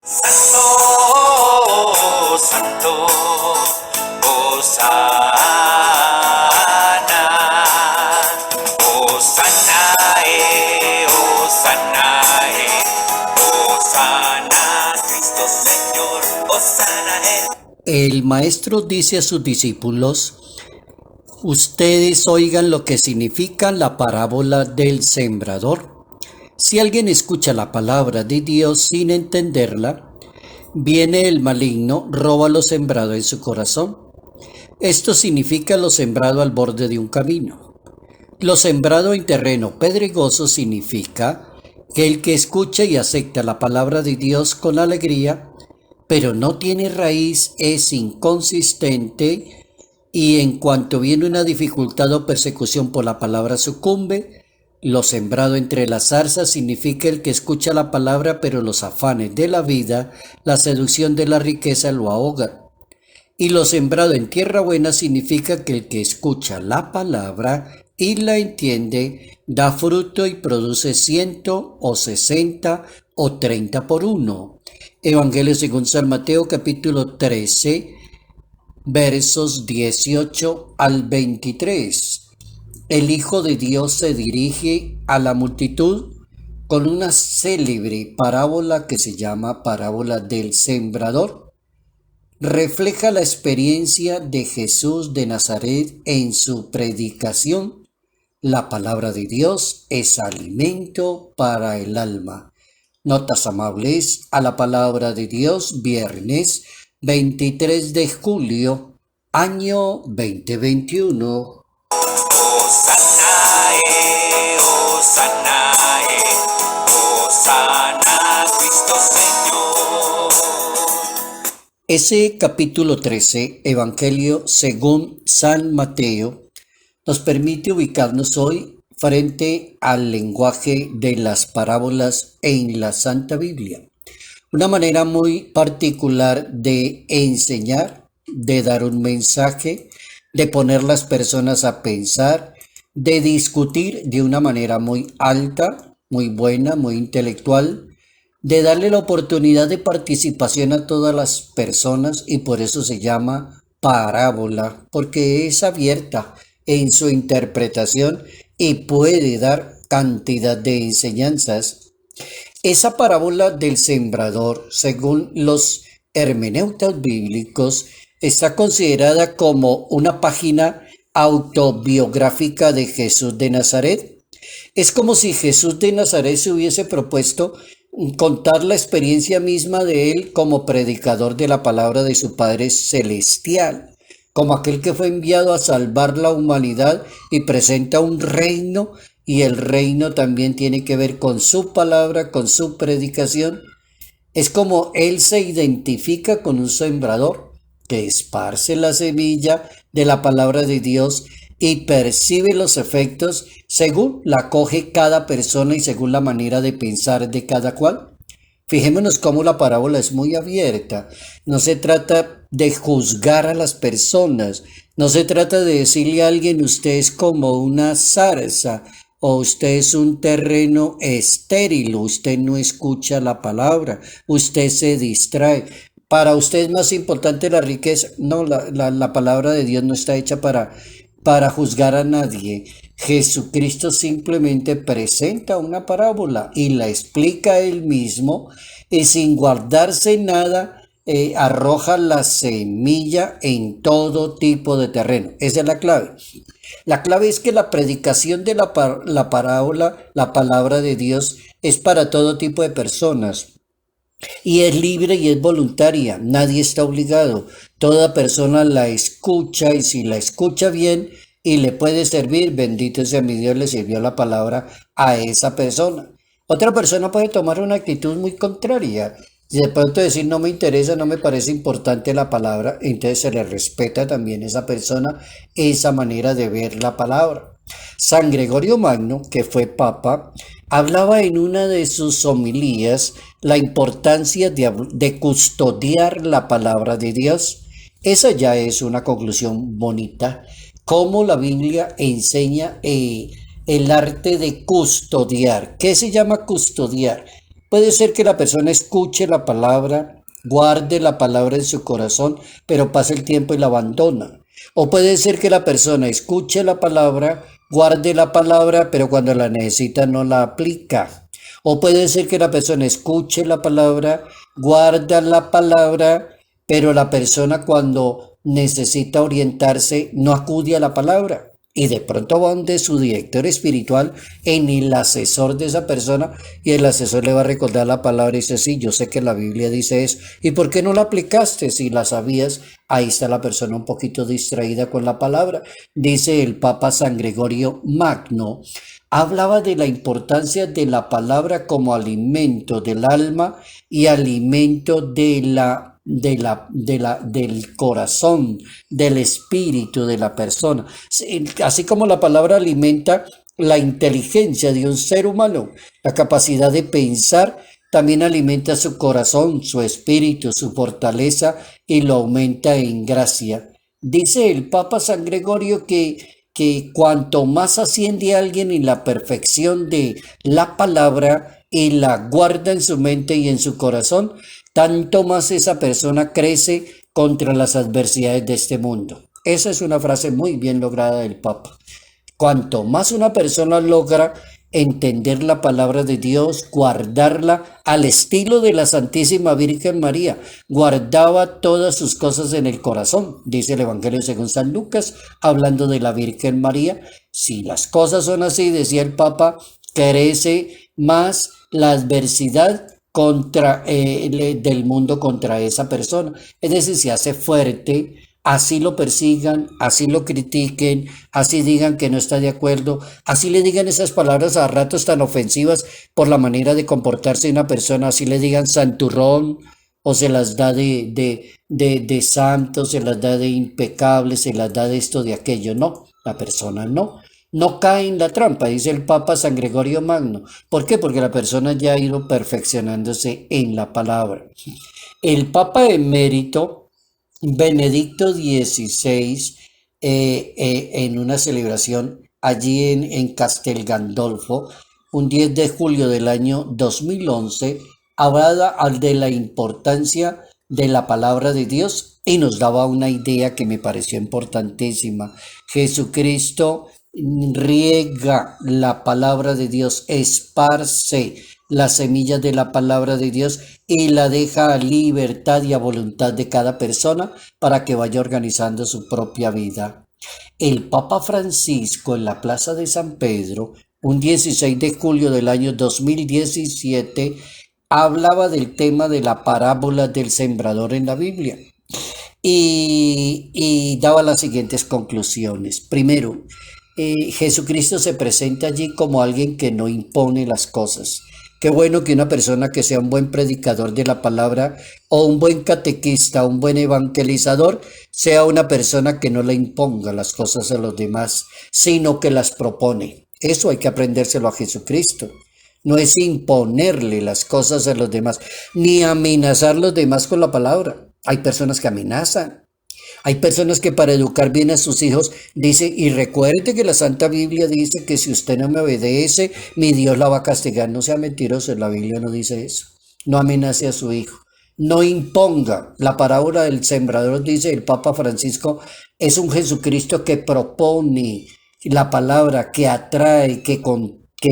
Santo, santo, Hosana, Hosanae, Hosanae, Hosana, Cristo Señor, Hosanae. El maestro dice a sus discípulos: ustedes oigan lo que significa la parábola del sembrador. Si alguien escucha la palabra de Dios sin entenderla, viene el maligno, roba lo sembrado en su corazón. Esto significa lo sembrado al borde de un camino. Lo sembrado en terreno pedregoso significa que el que escucha y acepta la palabra de Dios con alegría, pero no tiene raíz, es inconsistente y en cuanto viene una dificultad o persecución por la palabra sucumbe. Lo sembrado entre las zarzas significa el que escucha la palabra, pero los afanes de la vida, la seducción de la riqueza lo ahogan. Y lo sembrado en tierra buena significa que el que escucha la palabra y la entiende, da fruto y produce 100 o 60 o 30 por uno. Evangelio según San Mateo capítulo 13, versos 18 al 23. El Hijo de Dios se dirige a la multitud con una célebre parábola que se llama parábola del sembrador. Refleja la experiencia de Jesús de Nazaret en su predicación. La palabra de Dios es alimento para el alma. Notas amables a la palabra de Dios, viernes 23 de julio, año 2021. Hosanae, Hosanae, Hosana, Cristo Señor. Ese capítulo 13, Evangelio según San Mateo, nos permite ubicarnos hoy frente al lenguaje de las parábolas en la Santa Biblia. Una manera muy particular de enseñar, de dar un mensaje, de poner las personas a pensar, de discutir de una manera muy alta, muy buena, muy intelectual, de darle la oportunidad de participación a todas las personas, y por eso se llama parábola, porque es abierta en su interpretación y puede dar cantidad de enseñanzas. Esa parábola del sembrador, según los hermeneutas bíblicos, está considerada como una página autobiográfica de Jesús de Nazaret. Es como si Jesús de Nazaret se hubiese propuesto contar la experiencia misma de él como predicador de la palabra de su Padre Celestial, como aquel que fue enviado a salvar la humanidad y presenta un reino, y el reino también tiene que ver con su palabra, con su predicación. Es como él se identifica con un sembrador que esparce la semilla de la palabra de Dios y percibe los efectos según la coge cada persona y según la manera de pensar de cada cual. Fijémonos cómo la parábola es muy abierta. No se trata de juzgar a las personas, no se trata de decirle a alguien usted es como una zarza o usted es un terreno estéril, usted no escucha la palabra, usted se distrae. Para usted es más importante la riqueza. No, la palabra de Dios no está hecha para juzgar a nadie. Jesucristo simplemente presenta una parábola y la explica él mismo, y sin guardarse nada, arroja la semilla en todo tipo de terreno. Esa es la clave. La clave es que la predicación de la parábola, la palabra de Dios, es para todo tipo de personas. Y es libre y es voluntaria, nadie está obligado. Toda persona la escucha, y si la escucha bien y le puede servir, bendito sea mi Dios, le sirvió la palabra a esa persona. Otra persona puede tomar una actitud muy contraria. Y de pronto decir no me interesa, no me parece importante la palabra, entonces se le respeta también a esa persona esa manera de ver la palabra. San Gregorio Magno, que fue papa, hablaba en una de sus homilías la importancia de custodiar la palabra de Dios. Esa ya es una conclusión bonita, cómo la Biblia enseña el arte de custodiar. ¿Qué se llama custodiar? Puede ser que la persona escuche la palabra, guarde la palabra en su corazón, pero pasa el tiempo y la abandona. O puede ser que la persona escuche la palabra, guarde la palabra, pero cuando la necesita no la aplica. O puede ser que la persona escuche la palabra, guarda la palabra, pero la persona cuando necesita orientarse no acude a la palabra. Y de pronto va donde su director espiritual, en el asesor de esa persona, y el asesor le va a recordar la palabra y dice, sí, yo sé que la Biblia dice eso. ¿Y por qué no la aplicaste? Si la sabías, ahí está la persona un poquito distraída con la palabra. Dice el Papa San Gregorio Magno, hablaba de la importancia de la palabra como alimento del alma y alimento del corazón, del espíritu de la persona. Así como la palabra alimenta la inteligencia de un ser humano, la capacidad de pensar, también alimenta su corazón, su espíritu, su fortaleza y lo aumenta en gracia. Dice el Papa San Gregorio que cuanto más asciende alguien en la perfección de la palabra y la guarda en su mente y en su corazón, tanto más esa persona crece contra las adversidades de este mundo. Esa es una frase muy bien lograda del Papa. Cuanto más una persona logra entender la palabra de Dios, guardarla al estilo de la Santísima Virgen María, guardaba todas sus cosas en el corazón, dice el Evangelio según San Lucas, hablando de la Virgen María. Si las cosas son así, decía el Papa, crece más la adversidad del mundo contra esa persona. Es decir, se hace fuerte, así lo persigan, así lo critiquen, así digan que no está de acuerdo, así le digan esas palabras a ratos tan ofensivas por la manera de comportarse de una persona, así le digan santurrón, o se las da de santo, se las da de impecable, se las da de esto, de aquello. No, la persona no cae en la trampa, dice el Papa San Gregorio Magno. ¿Por qué? Porque la persona ya ha ido perfeccionándose en la palabra. El Papa emérito Benedicto XVI, en una celebración allí en Castel Gandolfo, un 10 de julio del año 2011, hablaba de la importancia de la palabra de Dios y nos daba una idea que me pareció importantísima. Jesucristo riega la palabra de Dios, esparce las semillas de la palabra de Dios y la deja a libertad y a voluntad de cada persona para que vaya organizando su propia vida. El Papa Francisco en la Plaza de San Pedro, un 16 de julio del año 2017, hablaba del tema de la parábola del sembrador en la Biblia y daba las siguientes conclusiones. Primero, Jesucristo se presenta allí como alguien que no impone las cosas. Qué bueno que una persona que sea un buen predicador de la palabra o un buen catequista, un buen evangelizador, sea una persona que no le imponga las cosas a los demás, sino que las propone. Eso hay que aprendérselo a Jesucristo. No es imponerle las cosas a los demás, ni amenazar a los demás con la palabra. Hay personas que amenazan. Hay personas que para educar bien a sus hijos dicen, y recuerde que la Santa Biblia dice que si usted no me obedece, mi Dios la va a castigar. No sea mentiroso, la Biblia no dice eso. No amenace a su hijo. No imponga. La parábola del sembrador, dice el Papa Francisco, es un Jesucristo que propone la palabra, que atrae, que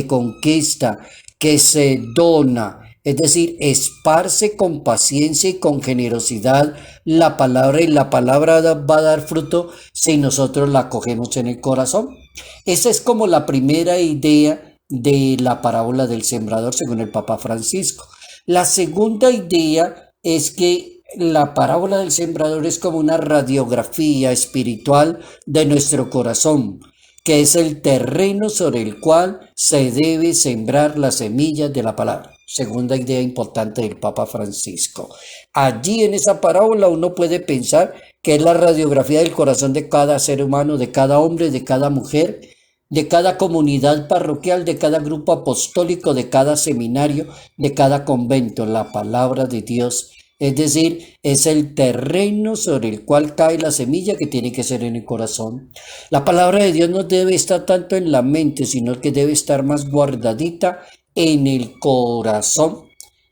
conquista, que se dona. Es decir, esparce con paciencia y con generosidad la palabra y la palabra va a dar fruto si nosotros la cogemos en el corazón. Esa es como la primera idea de la parábola del sembrador según el Papa Francisco. La segunda idea es que la parábola del sembrador es como una radiografía espiritual de nuestro corazón, que es el terreno sobre el cual se debe sembrar las semillas de la palabra. Segunda idea importante del Papa Francisco. Allí en esa parábola uno puede pensar que es la radiografía del corazón de cada ser humano, de cada hombre, de cada mujer, de cada comunidad parroquial, de cada grupo apostólico, de cada seminario, de cada convento. La palabra de Dios, es decir, es el terreno sobre el cual cae la semilla que tiene que ser en el corazón. La palabra de Dios no debe estar tanto en la mente, sino que debe estar más guardadita en el corazón.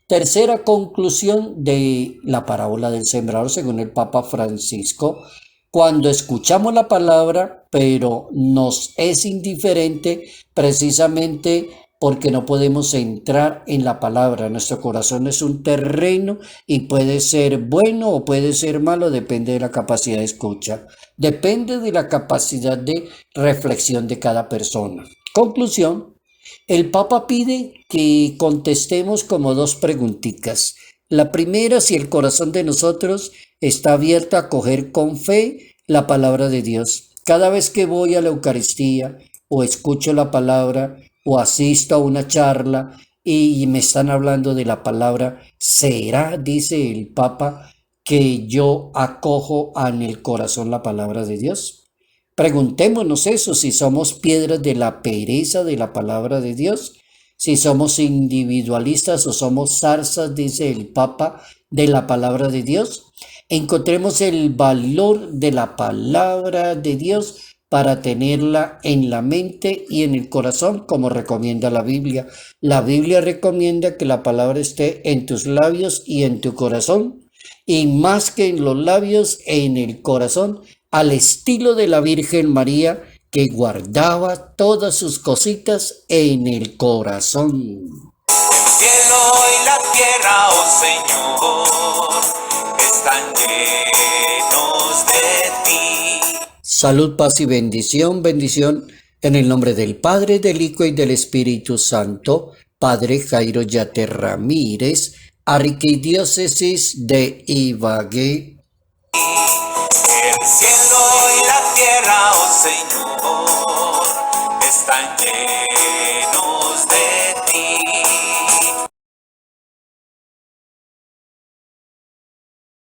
Tercera conclusión de la parábola del sembrador, según el Papa Francisco: cuando escuchamos la palabra, pero nos es indiferente precisamente porque no podemos entrar en la palabra. Nuestro corazón es un terreno y puede ser bueno o puede ser malo, depende de la capacidad de escucha, depende de la capacidad de reflexión de cada persona. Conclusión: el Papa pide que contestemos como dos preguntitas. La primera, si el corazón de nosotros está abierto a acoger con fe la palabra de Dios. Cada vez que voy a la Eucaristía o escucho la palabra o asisto a una charla y me están hablando de la palabra, ¿será, dice el Papa, que yo acojo en el corazón la palabra de Dios? Preguntémonos eso, si somos piedras de la pereza de la palabra de Dios, si somos individualistas o somos zarzas, dice el Papa, de la palabra de Dios. Encontremos el valor de la palabra de Dios para tenerla en la mente y en el corazón, como recomienda la Biblia. La Biblia recomienda que la palabra esté en tus labios y en tu corazón, y más que en los labios, en el corazón, al estilo de la Virgen María, que guardaba todas sus cositas en el corazón. El cielo y la tierra, oh Señor, están llenos de ti. Salud, paz y bendición, bendición en el nombre del Padre, del Hijo y del Espíritu Santo. Padre Jairo Yate Ramírez, Arquidiócesis de Ibagué. El cielo y la tierra, oh Señor, están llenos